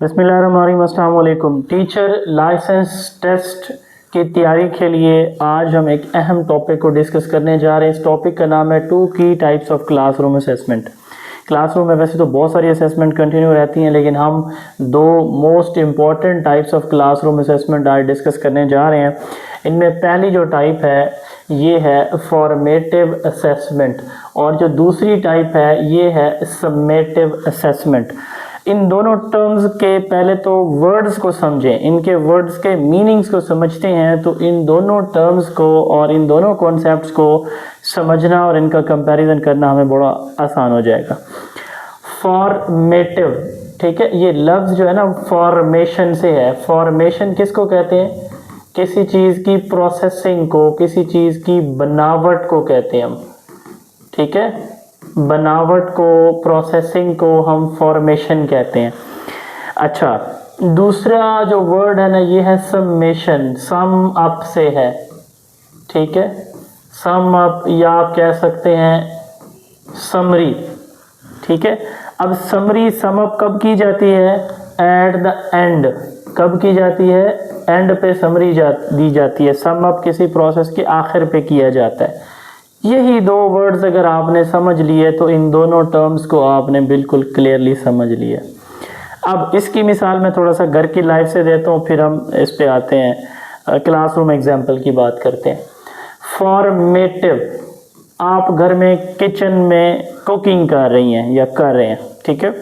बिस्मिल्लाहिर्रहमानिर्रहीम, अस्सलाम वालेकुम। टीचर लाइसेंस टेस्ट की तैयारी के लिए आज हम एक अहम टॉपिक को डिस्कस करने जा रहे हैं। इस टॉपिक का नाम है 2 की types of classroom assessment. Classroom में वैसे तो बहुत सारी असेसमेंट कंटिन्यू रहती हैं, लेकिन हम दो most important types of classroom assessment आज डिस्कस करने जा रहे हैं। इनमें पहली जो टाइप है ये है फॉर्मेटिव असेसमेंट, और जो दूसरी टाइप है ये है समेटिव असेसमेंट। इन दोनों टर्म्स के पहले तो वर्ड्स को समझें, इनके वर्ड्स के मीनिंग्स को समझते हैं तो इन दोनों टर्म्स को और इन दोनों कॉन्सेप्ट्स को समझना और इनका कंपैरिजन करना हमें बड़ा आसान हो जाएगा। फॉर्मेटिव, ठीक है, ये लफ्ज़ जो है ना फॉर्मेशन से है। फॉर्मेशन किसको कहते हैं? किसी चीज़ की प्रोसेसिंग को, किसी चीज़ की बनावट को कहते हैं हम, ठीक है, बनावट को, प्रोसेसिंग को हम फॉर्मेशन कहते हैं। अच्छा, दूसरा जो वर्ड है ना ये है समेशन, सम अप से है, ठीक है, सम अप, या आप कह सकते हैं समरी, ठीक है। अब समरी सम अप कब की जाती है? At the end. कब की जाती है? एंड पे समरी दी जाती है। सम अप किसी प्रोसेस के आखिर पे किया जाता है। यही दो वर्ड्स अगर आपने समझ लिए तो इन दोनों टर्म्स को आपने बिल्कुल क्लियरली समझ लिया। अब इसकी मिसाल मैं थोड़ा सा घर की लाइफ से देता हूँ, फिर हम इस पे आते हैं, क्लासरूम एग्जाम्पल की बात करते हैं। फॉर्मेटिव, आप घर में किचन में कुकिंग कर रही हैं या कर रहे हैं, ठीक है,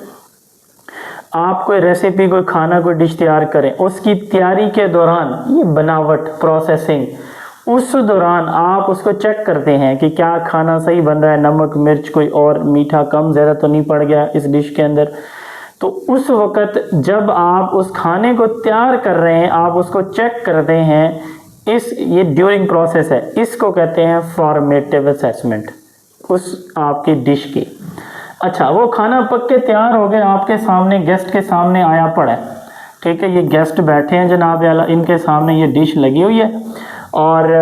आप कोई रेसिपी, कोई खाना, कोई डिश तैयार करें, उसकी तैयारी के दौरान ये बनावट, प्रोसेसिंग, उस दौरान आप उसको चेक करते हैं कि क्या खाना सही बन रहा है, नमक मिर्च कोई और मीठा कम ज़्यादा तो नहीं पड़ गया इस डिश के अंदर। तो उस वक़्त जब आप उस खाने को तैयार कर रहे हैं, आप उसको चेक करते हैं, ये ड्यूरिंग प्रोसेस है, इसको कहते हैं फॉर्मेटिव असेसमेंट उस आपकी डिश की। अच्छा, वो खाना पक के तैयार हो गया, आपके सामने, गेस्ट के सामने आया पड़ा है, ठीक है, ये गेस्ट बैठे हैं जनाब आला, इनके सामने ये डिश लगी हुई है, और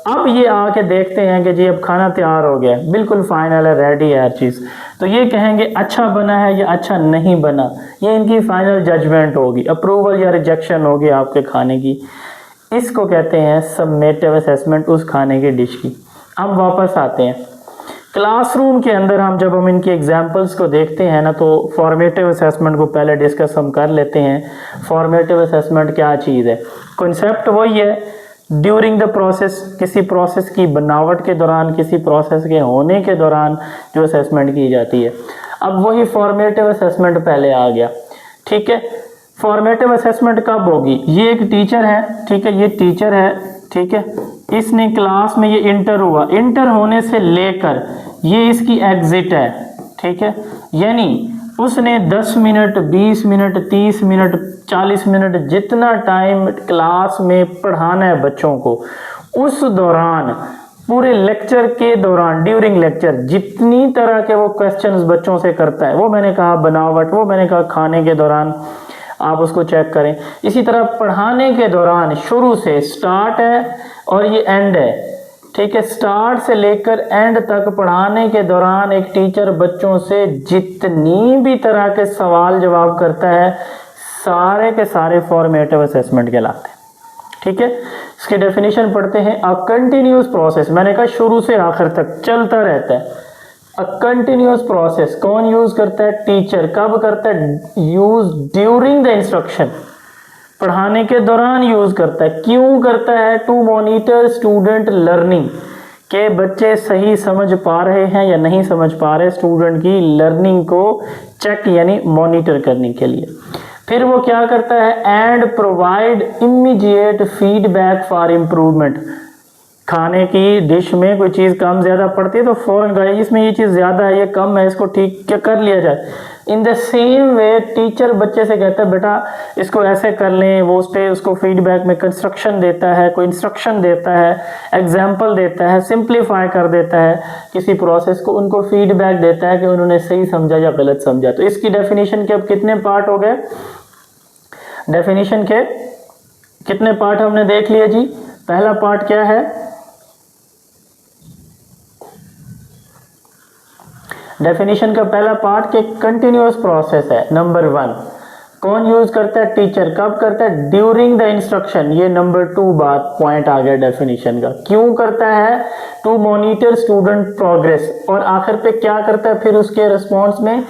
अब ये आके देखते हैं कि जी अब खाना तैयार हो गया, बिल्कुल फाइनल है, रेडी है हर चीज़। तो ये कहेंगे अच्छा बना है या अच्छा नहीं बना, ये इनकी फाइनल जजमेंट होगी, अप्रूवल या रिजेक्शन होगी आपके खाने की। इसको कहते हैं समेटिव असेसमेंट उस खाने की डिश की। अब वापस आते हैं क्लासरूम के अंदर, जब हम इनकी एग्जाम्पल्स को देखते हैं ना, तो फॉर्मेटिव असेसमेंट को पहले डिस्कस हम कर लेते हैं। फॉर्मेटिव असेसमेंट क्या चीज़ है? कॉन्सेप्ट वही है, ड्यूरिंग द प्रोसेस, किसी प्रोसेस की बनावट के दौरान, किसी प्रोसेस के होने के दौरान जो असेसमेंट की जाती है। अब वही फॉर्मेटिव असेसमेंट पहले आ गया, ठीक है। फॉर्मेटिव असेसमेंट कब होगी? ये एक टीचर है, ठीक है, ये टीचर है, ठीक है, इसने क्लास में ये इंटर हुआ, इंटर होने से लेकर ये इसकी एग्जिट है, ठीक है, यानी उसने 10 मिनट, 20 मिनट, 30 मिनट, 40 मिनट, जितना टाइम क्लास में पढ़ाना है बच्चों को, उस दौरान, पूरे लेक्चर के दौरान, ड्यूरिंग लेक्चर, जितनी तरह के वो क्वेश्चंस बच्चों से करता है, वो मैंने कहा बनावट, वो मैंने कहा खाने के दौरान आप उसको चेक करें। इसी तरह पढ़ाने के दौरान, शुरू से स्टार्ट है और ये एंड है, ठीक है, स्टार्ट से लेकर एंड तक पढ़ाने के दौरान एक टीचर बच्चों से जितनी भी तरह के सवाल जवाब करता है, सारे के सारे फॉर्मेटिव असेसमेंट कहलाते हैं, ठीक है। इसकी डेफिनेशन पढ़ते हैं। अ कंटिन्यूअस प्रोसेस, मैंने कहा शुरू से आखिर तक चलता रहता है। अ कंटिन्यूअस प्रोसेस कौन यूज करता है? टीचर। कब करता है? यूज ड्यूरिंग द इंस्ट्रक्शन, पढ़ाने के दौरान यूज करता है। क्यों करता है? टू मॉनिटर स्टूडेंट लर्निंग, के बच्चे सही समझ पा रहे हैं या नहीं समझ पा रहे, स्टूडेंट की लर्निंग को चेक यानी मॉनिटर करने के लिए। फिर वो क्या करता है? And provide immediate feedback for improvement, खाने की डिश में कोई चीज़ कम ज़्यादा पड़ती है तो फ़ौरन कहे इसमें ये चीज़ ज़्यादा है, ये कम है, इसको ठीक क्या कर लिया जाए। In the same way teacher बच्चे से कहता है बेटा इसको ऐसे कर लें, वो उस पर उसको फीडबैक में कंस्ट्रक्शन देता है, कोई इंस्ट्रक्शन देता है, एग्जाम्पल देता है, सिंप्लीफाई कर देता है किसी प्रोसेस को, उनको फीडबैक देता है कि उन्होंने सही समझा या गलत समझा। तो इसकी डेफिनेशन के अब कितने पार्ट हो गए? डेफिनेशन के कितने पार्ट हमने देख लिए जी? पहला पार्ट क्या है? डेफिनेशन का पहला पार्ट के कंटिन्यूअस प्रोसेस है, नंबर 1। कौन यूज करता है? टीचर। कब करता है? During the instruction. ये नंबर 2 बात पॉइंट आ गया डेफिनेशन का। क्यों करता है? To monitor student progress. और आखिर पे क्या करता है फिर? उसके रिस्पॉन्स में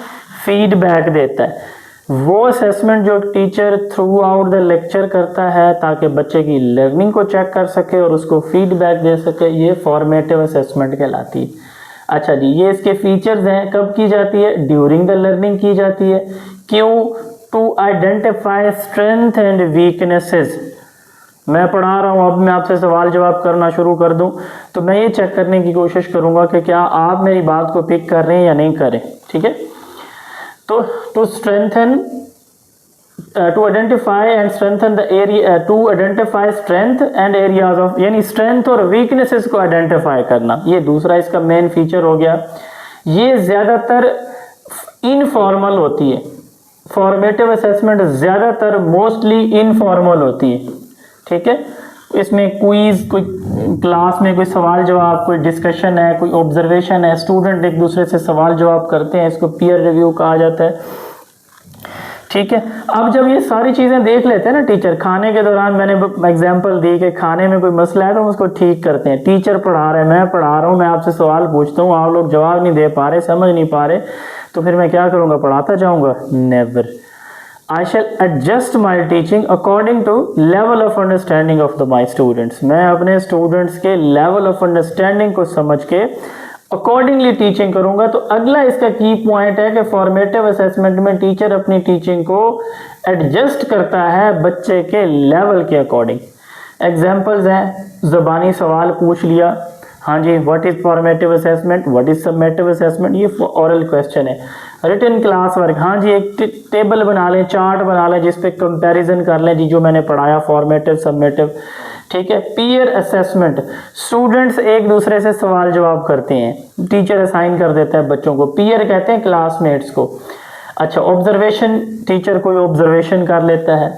फीडबैक देता है। वो असेसमेंट जो teacher through out the lecture करता है ताकि बच्चे की लर्निंग को चेक कर सके और उसको फीडबैक दे सके, ये फॉर्मेटिव असेसमेंट कहलाती है। अच्छा जी, ये इसके फीचर्स हैं। कब की जाती है? ड्यूरिंग द लर्निंग की जाती है। क्यों? To identify strength and weaknesses. मैं पढ़ा रहा हूँ, अब मैं आपसे सवाल जवाब करना शुरू कर दूं तो मैं ये चेक करने की कोशिश करूंगा कि क्या आप मेरी बात को पिक कर रहे हैं या नहीं कर रहे। ठीक है, तो to strengthen, to identify and strengthen the area, to identify strength and areas of, यानी स्ट्रेंथ और वीकनेसेस को आइडेंटिफाई करना, ये दूसरा इसका मेन फीचर हो गया। ये ज़्यादातर इनफॉर्मल होती है। फॉर्मेटिव असेसमेंट ज़्यादातर मोस्टली इनफॉर्मल होती है। ठीक है, इसमें क्विज, कोई क्लास में कोई सवाल जवाब, कोई डिस्कशन है, कोई ऑब्जर्वेशन है, स्टूडेंट एक दूसरे से सवाल जवाब करते हैं, इसको पीयर रिव्यू कहा जाता है। ठीक है, अब जब ये सारी चीज़ें देख लेते हैं ना टीचर, खाने के दौरान मैंने एग्जांपल दी कि खाने में कोई मसला है तो हम उसको ठीक करते हैं। टीचर पढ़ा रहे हैं, मैं पढ़ा रहा हूँ, मैं आपसे सवाल पूछता हूँ, आप लोग जवाब नहीं दे पा रहे, समझ नहीं पा रहे, तो फिर मैं क्या करूँगा? पढ़ाता जाऊँगा? Never. I shall adjust my teaching according to level of understanding of my students. मैं अपने स्टूडेंट्स के level of understanding को समझ के accordingly टीचिंग करूँगा। तो अगला इसका की पॉइंट है कि फॉर्मेटिव असेसमेंट में टीचर अपनी टीचिंग को एडजस्ट करता है बच्चे के लेवल के अकॉर्डिंग। एग्जाम्पल्स हैं, ज़बानी सवाल पूछ लिया, हाँ जी, what is formative assessment, what is summative assessment, ये ओरल क्वेश्चन है। रिटन क्लास वर्क, हाँ जी, एक टेबल बना लें, चार्ट बना लें जिस पे कंपैरिजन कर लें जी जो मैंने पढ़ाया, फॉर्मेटिव सबमेटिव। ठीक है, पीयर असेसमेंट, स्टूडेंट्स एक दूसरे से सवाल जवाब करते हैं, टीचर असाइन कर देता है बच्चों को, पीयर कहते हैं क्लासमेट्स को। अच्छा, ऑब्जर्वेशन, टीचर कोई ऑब्जर्वेशन कर लेता है।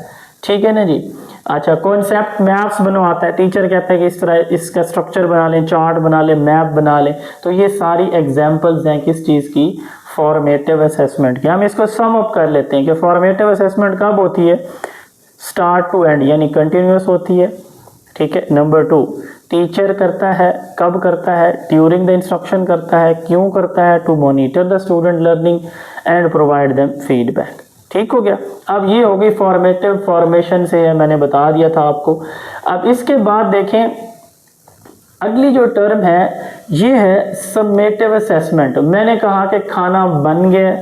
ठीक है ना जी। अच्छा, कॉन्सेप्ट मैप्स बनवाता है, टीचर कहता है कि इस तरह इसका स्ट्रक्चर बना लें, चार्ट बना लें, मैप बना लें। तो ये सारी एग्जांपल्स हैं किस चीज़ की? फॉर्मेटिव असेसमेंट की। हम इसको सम अप कर लेते हैं कि फॉर्मेटिव असेसमेंट कब होती है? स्टार्ट टू एंड, यानी कंटिन्यूस होती है। ठीक है, नंबर 2, टीचर करता है, कब करता है? ड्यूरिंग द इंस्ट्रक्शन करता है। क्यों करता है? To monitor the student learning and provide them feedback. ठीक हो गया। अब ये हो गई फॉर्मेटिव, फॉर्मेशन से है, मैंने बता दिया था आपको। अब इसके बाद देखें, अगली जो टर्म है ये है सबमेटिव असेसमेंट। मैंने कहा कि खाना बन गया,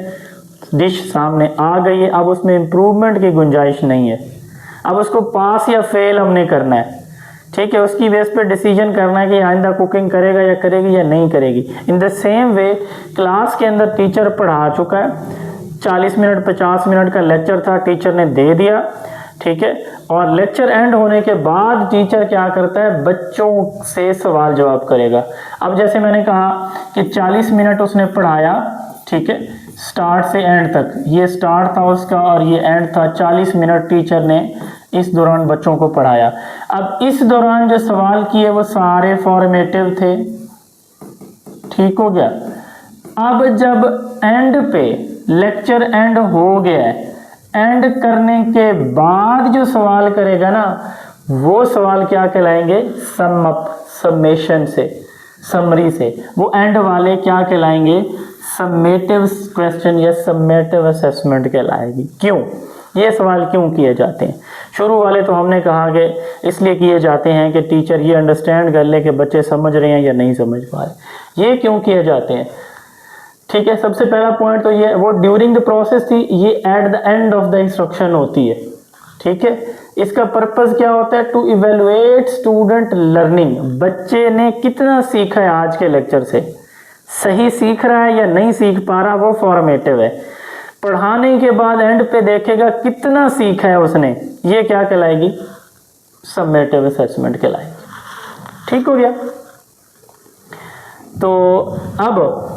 डिश सामने आ गई है, अब उसमें इम्प्रूवमेंट की गुंजाइश नहीं है, अब उसको पास या फेल हमने करना है। ठीक है, उसकी बेस पे डिसीजन करना है कि आइंदा कुकिंग करेगा या करेगी या नहीं करेगी। In the same way class के अंदर टीचर पढ़ा चुका है, 40 मिनट 50 मिनट का लेक्चर था, टीचर ने दे दिया। ठीक है, और लेक्चर एंड होने के बाद टीचर क्या करता है? बच्चों से सवाल जवाब करेगा। अब जैसे मैंने कहा कि 40 मिनट उसने पढ़ाया, ठीक है, स्टार्ट से एंड तक, ये स्टार्ट था उसका और ये एंड था। 40 मिनट टीचर ने इस दौरान बच्चों को पढ़ाया। अब इस दौरान जो सवाल किए वो सारे फॉर्मेटिव थे। ठीक हो गया। अब जब एंड पे लेक्चर एंड हो गया है, एंड करने के बाद जो सवाल करेगा ना, वो सवाल क्या कहलाएंगे? सम अप, सबमेशन से, समरी से। वो एंड वाले क्या कहलाएंगे? सबमेटिव क्वेश्चन या सबमेटिव असेसमेंट कहलाएगी। क्यों ये सवाल क्यों किए जाते हैं? शुरू वाले तो हमने कहा कि इसलिए किए जाते हैं कि टीचर ये अंडरस्टैंड कर ले कि बच्चे समझ रहे हैं या नहीं समझ पा रहे। ये क्यों किए जाते हैं? ठीक है, सबसे पहला पॉइंट तो ये, वो ड्यूरिंग द प्रोसेस थी, ये at the end of the instruction होती है। ठीक है, इसका पर्पस क्या होता है? टू इवेलुएट स्टूडेंट लर्निंग, बच्चे ने कितना सीखा है आज के लेक्चर से, सही सीख रहा है या नहीं सीख पा रहा, वो फॉर्मेटिव है। पढ़ाने के बाद एंड पे देखेगा कितना सीखा है उसने, ये क्या कहलाएगी? सबमेटिव असेसमेंट कहलाएगी। ठीक हो गया। तो अब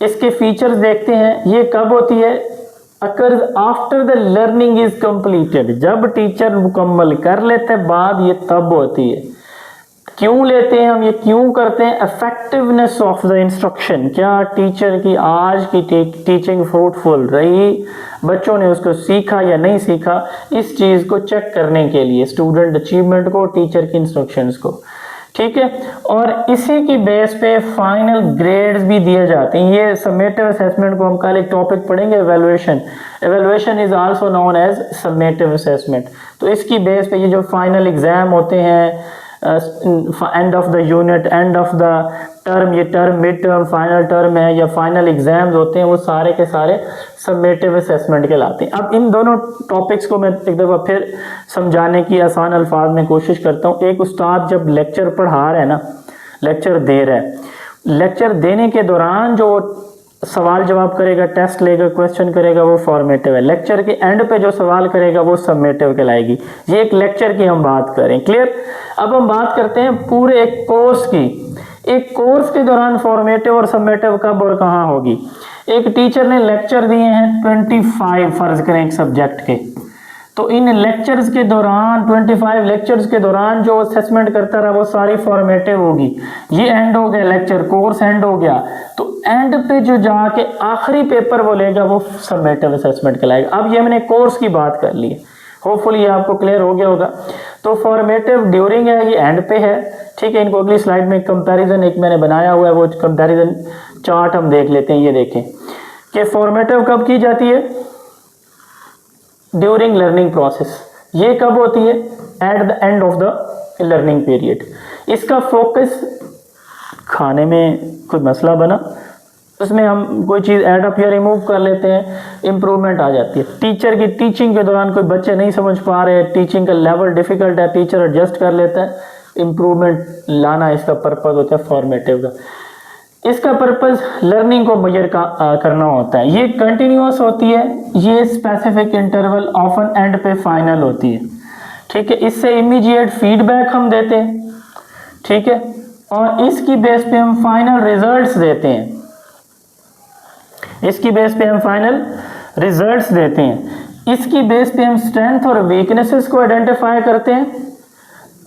इसके फीचर्स देखते हैं। ये कब होती है? Occurs after the learning is completed, जब टीचर मुकम्मल कर लेते हैं बाद, ये तब होती है। क्यों लेते हैं हम, ये क्यों करते हैं? इफेक्टिवनेस ऑफ द इंस्ट्रक्शन, क्या टीचर की आज की टीचिंग फ्रूटफुल रही, बच्चों ने उसको सीखा या नहीं सीखा, इस चीज़ को चेक करने के लिए स्टूडेंट अचीवमेंट को, टीचर की इंस्ट्रक्शंस को, ठीक है। और इसी की बेस पे फाइनल ग्रेड्स भी दिए जाते हैं। ये समेटिव असेसमेंट को हम कल एक टॉपिक पढ़ेंगे, evaluation. Evaluation is also known as summative assessment. तो इसकी बेस पे ये जो फाइनल एग्जाम होते हैं, end of the unit, end of the term, ये term mid term final term है या फाइनल एग्जाम्स होते हैं, वो सारे के सारे समेटिव असेसमेंट के लाते हैं। अब इन दोनों टॉपिक्स को मैं एक दफ़ा फिर समझाने की आसान अल्फाज में कोशिश करता हूँ। एक उस्ताद जब लेक्चर पढ़ा रहा है ना, लेक्चर दे रहा है, लेक्चर देने के दौरान जो सवाल जवाब करेगा, टेस्ट लेगा, क्वेश्चन करेगा, वो फॉर्मेटिव है। लेक्चर के एंड पे जो सवाल करेगा वो समेटिव कहलाएगी। ये एक लेक्चर की हम बात करें, क्लियर। अब हम बात करते हैं पूरे एक कोर्स की। एक कोर्स के दौरान फॉर्मेटिव और समेटिव कब और कहाँ होगी? एक टीचर ने लेक्चर दिए हैं 25 फर्ज करें एक सब्जेक्ट के, तो इन लेक्चर्स के दौरान 25 लेक्चर्स के दौरान जो असेसमेंट करता रहा वो सारी फॉर्मेटिव होगी। ये एंड हो गया लेक्चर, कोर्स एंड हो गया, तो एंड पे जो जाके आखिरी पेपर वो लेगा वो समेटिव असेसमेंट कहलाएगा। अब ये मैंने कोर्स की बात कर ली है, होपफुली ये आपको क्लियर हो गया होगा। तो फॉर्मेटिव ड्यूरिंग है, ये एंड पे है, ठीक है। इनको अगली स्लाइड में कंपैरिजन एक मैंने बनाया हुआ है, वो कंपैरिजन चार्ट हम देख लेते हैं। ये देखें कि फॉर्मेटिव कब की जाती है? During learning process. ये कब होती है? At the end of the learning period. इसका फोकस खाने में कोई मसला बना, उसमें हम कोई चीज़ ऐड अप या रिमूव कर लेते हैं, इम्प्रूवमेंट आ जाती है। टीचर की टीचिंग के दौरान कोई बच्चे नहीं समझ पा रहे, टीचिंग का लेवल डिफिकल्ट है, टीचर एडजस्ट कर लेता है, इम्प्रूवमेंट लाना इसका पर्पज़ होता है फॉर्मेटिव का। इसका पर्पज़ लर्निंग को मेजर करना होता है। ये कंटिन्यूअस होती है, ये स्पेसिफिक इंटरवल ऑफन एंड पे फाइनल होती है, ठीक है। इससे इमीडिएट फीडबैक हम देते हैं, ठीक है, और इसकी बेस पे हम फाइनल रिजल्ट्स देते हैं। इसकी बेस पे हम फाइनल रिजल्ट्स देते हैं। इसकी बेस पे हम स्ट्रेंथ और वीकनेसेस को आइडेंटिफाई करते हैं,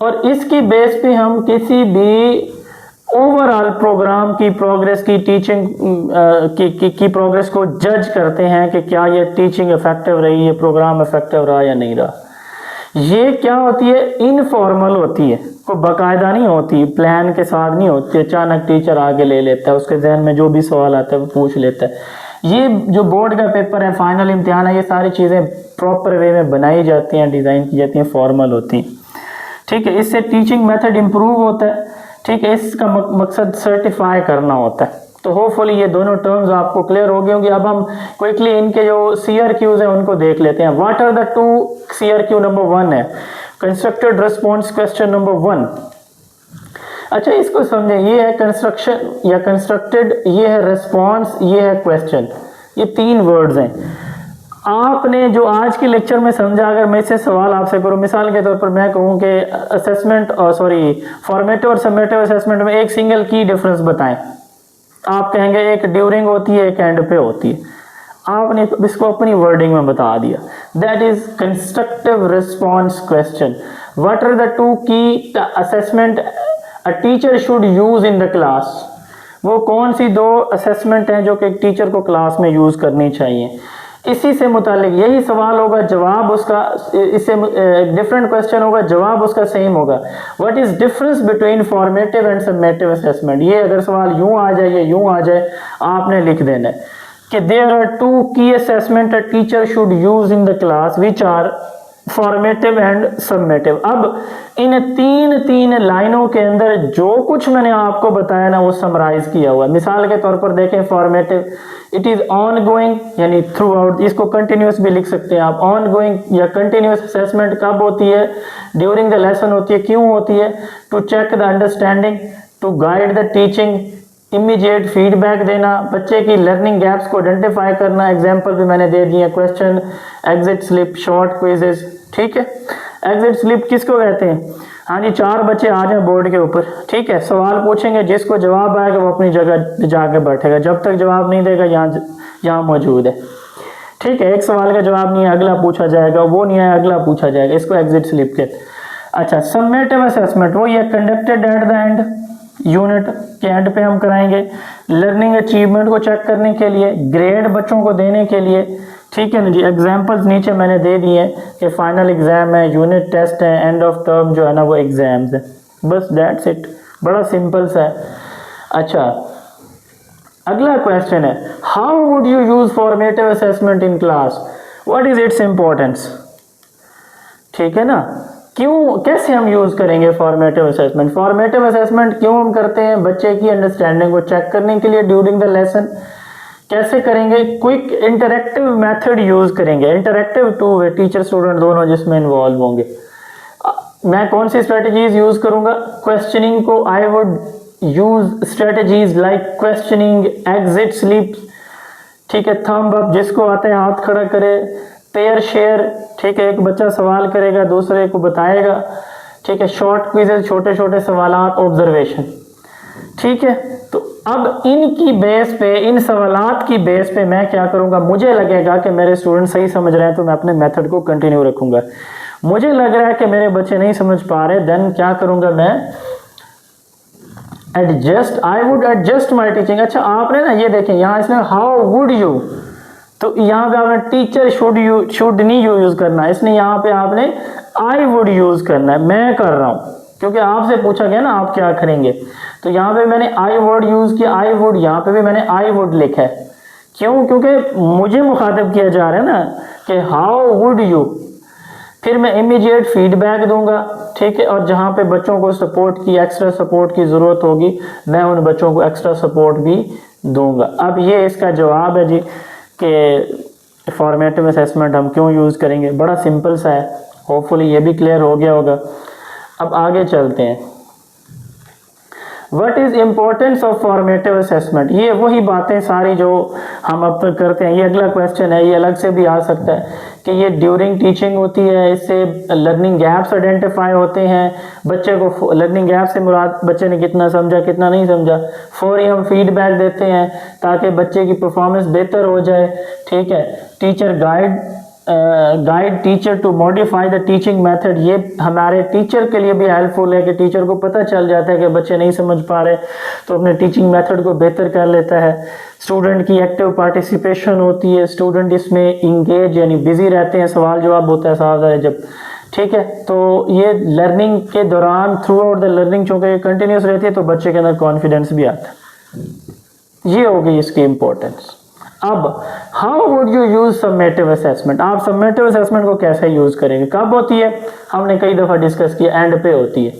और इसकी बेस पे हम किसी भी ओवरऑल प्रोग्राम की प्रोग्रेस की टीचिंग की प्रोग्रेस को जज करते हैं कि क्या ये टीचिंग इफेक्टिव रही, ये प्रोग्राम इफेक्टिव रहा या नहीं रहा। ये क्या होती है? इनफॉर्मल होती है, कोई बाकायदा नहीं होती, प्लान के साथ नहीं होती, अचानक टीचर आगे ले लेता है, उसके जहन में जो भी सवाल आता है वो पूछ लेता है। ये जो बोर्ड का पेपर है, फाइनल इम्तिहान है, ये सारी चीज़ें प्रॉपर वे में बनाई जाती हैं, डिज़ाइन की जाती हैं, फॉर्मल होती हैं, ठीक है। इससे टीचिंग मेथड इम्प्रूव होता है, ठीक है। इसका मकसद सर्टिफाई करना होता है। तो होपफुली ये दोनों टर्म्स आपको क्लियर हो गए होंगे। अब हम क्विकली इनके जो CRQs हैं उनको देख लेते हैं। What are the 2 CRQ? Number 1 है कंस्ट्रक्टेड रिस्पॉन्स क्वेश्चन नंबर 1। अच्छा, इसको समझें, ये है कंस्ट्रक्शन या कंस्ट्रक्टेड, ये है रिस्पॉन्स, ये है क्वेश्चन, ये 3 वर्ड्स हैं। आपने जो आज के लेक्चर में समझा, अगर मैं इससे सवाल आपसे करूं, मिसाल के तौर पर मैं कहूं कि असेसमेंट फॉर्मेटिव और समेटिव असेसमेंट में एक सिंगल की डिफरेंस बताएं, आप कहेंगे एक ड्यूरिंग होती है, एक एंड पे होती है। आपने इसको अपनी वर्डिंग में बता दिया। That is constructive response question. What are the 2 key assessment a teacher should use in the class? वो कौन सी 2 असेसमेंट हैं जो कि एक टीचर को क्लास में यूज करनी चाहिए? इसी से मुतालिक यही सवाल होगा, जवाब उसका इससे डिफरेंट क्वेश्चन होगा, जवाब उसका सेम होगा। What is difference between formative and summative assessment? ये अगर सवाल यूं आ जाए या यूं आ जाए, आपने लिख देना है कि there are 2 key assessment a teacher should use in the class which are formative and summative. अब इन तीन लाइनों के अंदर जो कुछ मैंने आपको बताया ना, वो समराइज किया हुआ है। मिसाल के तौर पर देखें, formative it is on going, यानी थ्रू आउट, इसको कंटिन्यूस भी लिख सकते हैं आप। ऑन गोइंग या कंटिन्यूस असेसमेंट कब होती है? ड्यूरिंग द लेसन होती है। क्यों होती है? To check the understanding, to guide the teaching, immediate feedback देना, बच्चे की लर्निंग गैप्स को आइडेंटिफाई करना। एग्जाम्पल भी मैंने दे दिए, question, exit slip, short quizzes, ठीक है। एग्जिट स्लिप किसको कहते हैं? हाँ जी, 4 बच्चे आ जाए बोर्ड के ऊपर, ठीक है, सवाल पूछेंगे, जिसको जवाब आएगा वो अपनी जगह जाके बैठेगा, जब तक जवाब नहीं देगा यहाँ मौजूद है, ठीक है। एक सवाल का जवाब नहीं है, अगला पूछा जाएगा, वो नहीं है, अगला पूछा जाएगा, इसको एग्जिट स्लिप कहते हैं। अच्छा, समेटिव असेसमेंट वो ये conducted at the end, unit के एंड पे हम कराएंगे, लर्निंग अचीवमेंट को चेक करने के लिए, ग्रेड बच्चों को देने के लिए, ठीक है ना जी। एग्जांपल्स नीचे मैंने दे दिए हैं कि फाइनल एग्जाम है, यूनिट टेस्ट है, एंड ऑफ टर्म जो है ना वो एग्जाम्स है, बस दैट्स इट, बड़ा सिंपल सा है। अच्छा, अगला क्वेश्चन है, how would you use formative assessment in class, what is its importance, ठीक है ना। क्यों, कैसे हम यूज करेंगे फॉर्मेटिव असेसमेंट, फॉर्मेटिव असेसमेंट क्यों हम करते हैं, बच्चे की अंडरस्टैंडिंग को चेक करने के लिए ड्यूरिंग द लेसन। कैसे करेंगे, क्विक इंटरेक्टिव मेथड यूज करेंगे, interactive two way, teacher student दोनों जिसमें इन्वॉल्व होंगे। मैं कौन सी स्ट्रेटजीज यूज करूंगा, क्वेश्चनिंग को I would use strategies like questioning, exit sleep, ठीक है, थंब अप जिसको आता है हाथ खड़ा करे, पेयर शेयर, ठीक है, एक बच्चा सवाल करेगा दूसरे को बताएगा, ठीक है, शॉर्ट क्विजेज, छोटे छोटे सवालात, ऑब्जर्वेशन, ठीक है। तो अब इनकी बेस पे, इन सवालात की बेस पे मैं क्या करूंगा, मुझे लगेगा कि मेरे स्टूडेंट सही समझ रहे हैं तो मैं अपने मेथड को कंटिन्यू रखूंगा। मुझे लग रहा है कि मेरे बच्चे नहीं समझ पा रहे, देन क्या करूंगा मैं, adjust, I would adjust my teaching. अच्छा, आपने ना ये देखें यहाँ इसमें हाउ वुड यू, तो यहाँ पे आपने टीचर शुड नहीं यूज करना, इसने यहाँ पे आपने आई वुड यूज करना है, मैं कर रहा हूँ क्योंकि आपसे पूछा गया ना आप क्या करेंगे, तो यहाँ पे मैंने आई वर्ड यूज किया, आई वुड, यहाँ पे भी मैंने आई वुड लिखा है। क्यों, क्योंकि मुझे मुखातिब किया जा रहा है ना कि हाउ वुड यू, फिर मैं इमीडिएट फीडबैक दूंगा, ठीक है, और जहाँ पे बच्चों को सपोर्ट की, एक्स्ट्रा सपोर्ट की ज़रूरत होगी, मैं उन बच्चों को एक्स्ट्रा सपोर्ट भी दूंगा। अब ये इसका जवाब है जी कि फॉर्मेटिव असेसमेंट हम क्यों यूज़ करेंगे, बड़ा सिंपल सा है, होपफुली ये भी क्लियर हो गया होगा। अब आगे चलते हैं, what is importance of formative assessment, ये वही बातें सारी जो हम अब तक करते हैं। ये अगला क्वेश्चन है, ये अलग से भी आ सकता है कि ये ड्यूरिंग टीचिंग होती है, इससे लर्निंग गैप्स आइडेंटिफाई होते हैं, बच्चे को लर्निंग गैप से मुराद बच्चे ने कितना समझा कितना नहीं समझा, फौरी हम फीडबैक देते हैं ताकि बच्चे की परफॉर्मेंस बेहतर हो जाए, ठीक है। Teacher guide teacher to modify the teaching method, ये हमारे टीचर के लिए भी हेल्पफुल है कि टीचर को पता चल जाता है कि बच्चे नहीं समझ पा रहे तो अपने टीचिंग मेथड को बेहतर कर लेता है। स्टूडेंट की एक्टिव पार्टिसिपेशन होती है, स्टूडेंट इसमें इंगेज यानी बिजी रहते हैं, सवाल जवाब होता है साथ है जब, ठीक है। तो ये लर्निंग के दौरान थ्रू आउट द लर्निंग चूँकि कंटिन्यूस रहती है तो बच्चे के अंदर कॉन्फिडेंस भी आता है। ये हो गई इसकी इम्पोर्टेंस। अब how would you use summative assessment, आप समेटिव असेसमेंट को कैसे यूज करेंगे, कब होती है, हमने कई दफ़ा डिस्कस किया, एंड पे होती है,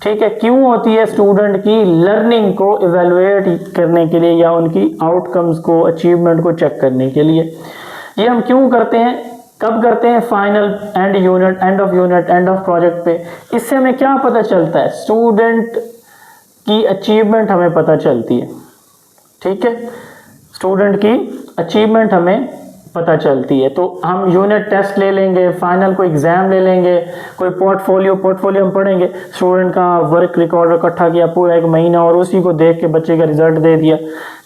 ठीक है। क्यों होती है, स्टूडेंट की लर्निंग को इवेलुएट करने के लिए या उनकी आउटकम्स को, अचीवमेंट को चेक करने के लिए। ये हम क्यों करते हैं, कब करते हैं, final, and unit, end of project पे। इससे हमें क्या पता चलता है, स्टूडेंट की अचीवमेंट हमें पता चलती है, ठीक है, स्टूडेंट की अचीवमेंट हमें पता चलती है। तो हम यूनिट टेस्ट ले लेंगे, फाइनल को एग्जाम ले लेंगे, कोई पोर्टफोलियो हम पढ़ेंगे, स्टूडेंट का वर्क रिकॉर्ड इकट्ठा किया पूरा एक महीना और उसी को देख के बच्चे का रिजल्ट दे दिया,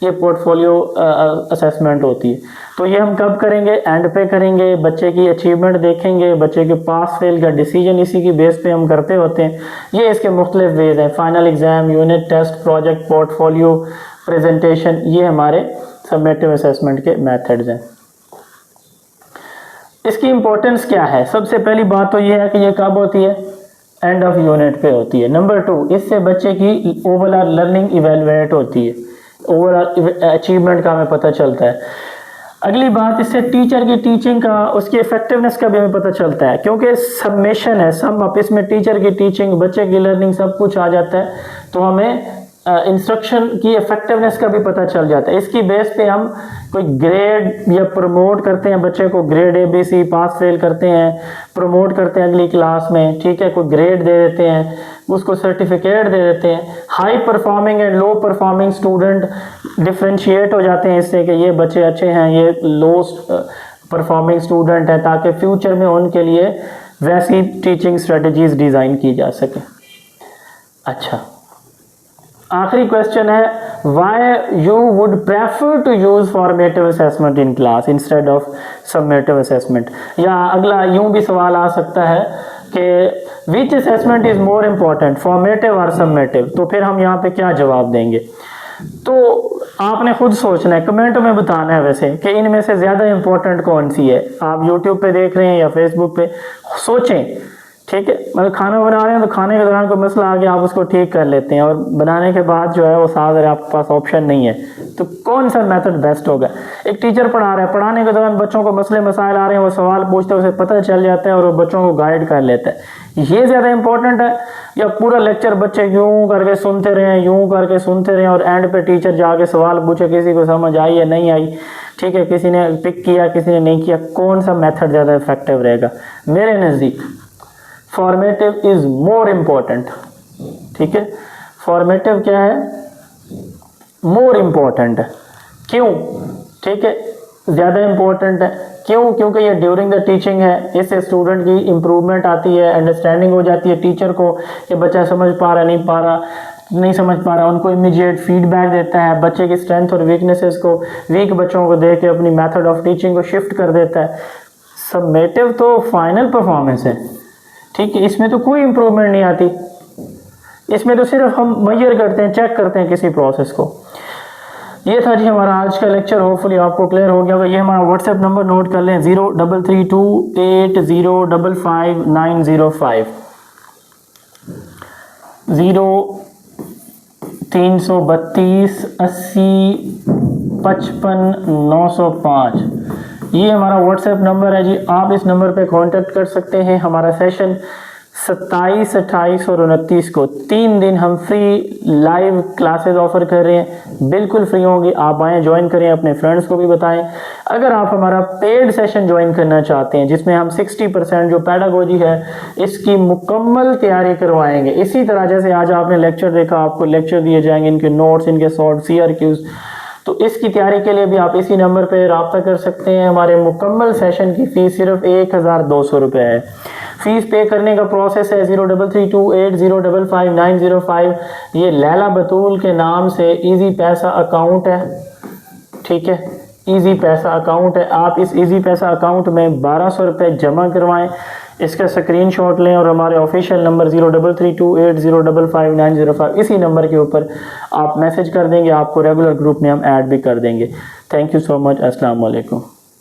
ये पोर्टफोलियो असेसमेंट होती है। तो ये हम कब करेंगे, एंड पे करेंगे, बच्चे की अचीवमेंट देखेंगे, बच्चे के पास फेल का डिसीजन इसी की बेस पे हम करते होते हैं। ये इसके मुख्तलिफ वेज हैं, final exam, unit test, project, portfolio, presentation, ये हमारे समेटिव असेसमेंट के मेथड्स हैं। इसकी इंपॉर्टेंस क्या है, सबसे पहली बात तो ये है कि ये कब होती है, एंड ऑफ यूनिट पे होती है। नंबर 2, इससे बच्चे की ओवरऑल लर्निंग इवेलुएट होती है, ओवरऑल अचीवमेंट का हमें पता चलता है। अगली बात, इससे टीचर की टीचिंग का, उसकी इफेक्टिवनेस का भी हमें पता चलता है, क्योंकि समेशन है, सम अप, इसमें टीचर की टीचिंग, बच्चे की लर्निंग सब कुछ आ जाता है, तो हमें इंस्ट्रक्शन की इफेक्टिवनेस का भी पता चल जाता है। इसकी बेस पे हम कोई ग्रेड या प्रमोट करते हैं, बच्चे को ग्रेड ABC पास फेल करते हैं, प्रमोट करते हैं अगली क्लास में, ठीक है, कोई ग्रेड दे देते हैं, उसको सर्टिफिकेट दे देते हैं। High performing and low performing student differentiate हो जाते हैं इससे कि ये बच्चे अच्छे हैं, ये लो परफॉर्मिंग स्टूडेंट है, ताकि फ्यूचर में उनके लिए वैसी टीचिंग स्ट्रेटजीज डिज़ाइन की जा सके। अच्छा, आखिरी क्वेश्चन है, why you would prefer to use formative assessment in class instead of summative assessment. या अगला यूं भी सवाल आ सकता है कि which assessment is more important, formative और सबमेटिव? तो फिर हम यहाँ पे क्या जवाब देंगे? तो आपने खुद सोचना है, कमेंट में बताना है वैसे कि इनमें से ज़्यादा इम्पोर्टेंट कौन सी है। आप यूट्यूब पे देख रहे हैं या फेसबुक पे, सोचें, ठीक है। मतलब खाना बना रहे हैं तो खाने के दौरान कोई मसला आ गया, आप उसको ठीक कर लेते हैं, और बनाने के बाद जो है वो साथ आपके पास ऑप्शन नहीं है, तो कौन सा मेथड बेस्ट होगा? एक टीचर पढ़ा रहा है, पढ़ाने के दौरान बच्चों को मसले मसाइल आ रहे हैं, वो सवाल पूछते हैं, उसे पता चल जाता है और वो बच्चों को गाइड कर लेता है। ये ज़्यादा इंपॉर्टेंट है या पूरा लेक्चर बच्चे यूं करके सुनते रहें, यूं करके सुनते रहें, और एंड पे टीचर जाके सवाल पूछे, किसी को समझ आई या नहीं आई, ठीक है, किसी ने पिक किया किसी ने नहीं किया? कौन सा मेथड ज़्यादा इफेक्टिव रहेगा? मेरे नज़दीक फॉर्मेटिव इज मोर इम्पोर्टेंट, ठीक है। फॉर्मेटिव क्या है? मोर इम्पोर्टेंट है। क्यों? ठीक है, ज़्यादा इम्पोर्टेंट है। क्यों? क्योंकि ये ड्यूरिंग द टीचिंग है, इससे स्टूडेंट की इम्प्रूवमेंट आती है, अंडरस्टैंडिंग हो जाती है टीचर को कि बच्चा समझ पा रहा नहीं समझ पा रहा, उनको इमीडिएट फीडबैक देता है, बच्चे की स्ट्रेंथ और वीकनेसेस को, वीक बच्चों को देख के अपनी मेथड ऑफ टीचिंग को शिफ्ट कर देता है। सबमेटिव तो फाइनल परफॉर्मेंस है, ठीक है, इसमें तो कोई इम्प्रूवमेंट नहीं आती, इसमें तो सिर्फ हम मेजर करते हैं, चेक करते हैं किसी प्रोसेस को। ये था जी हमारा आज का लेक्चर, होपफुली आपको क्लियर हो गया होगा। ये हमारा व्हाट्सएप नंबर नोट कर लें, 033280559005 0332805595। ये हमारा व्हाट्सएप नंबर है जी, आप इस नंबर पे कांटेक्ट कर सकते हैं। हमारा सेशन 27, 28 और 29 को 3 दिन हम फ्री लाइव क्लासेस ऑफर कर रहे हैं, बिल्कुल फ्री होंगी। आप आएँ, ज्वाइन करें, अपने फ्रेंड्स को भी बताएं। अगर आप हमारा पेड सेशन ज्वाइन करना चाहते हैं जिसमें हम 60% जो पेडागोजी है इसकी मुकम्मल तैयारी करवाएंगे, इसी तरह जैसे आज आपने लेक्चर देखा, आपको लेक्चर दिए जाएंगे, इनके नोट्स, इनके शॉर्ट CRQs, तो इसकी तैयारी के लिए भी आप इसी नंबर पर रब्ता कर सकते हैं। हमारे मुकम्मल सेशन की फ़ीस सिर्फ 1200 रुपये है। फीस पे करने का प्रोसेस है 033280559005। ये लैला बतूल के नाम से इजी पैसा अकाउंट है, ठीक है, इजी पैसा अकाउंट है। आप इस इजी पैसा अकाउंट में 1200 रुपये जमा करवाएं, इसका स्क्रीनशॉट लें और हमारे ऑफिशियल नंबर 033280559005 इसी नंबर के ऊपर आप मैसेज कर देंगे, आपको रेगुलर ग्रुप में हम ऐड भी कर देंगे। Thank you so much. अस्सलाम वालेकुम।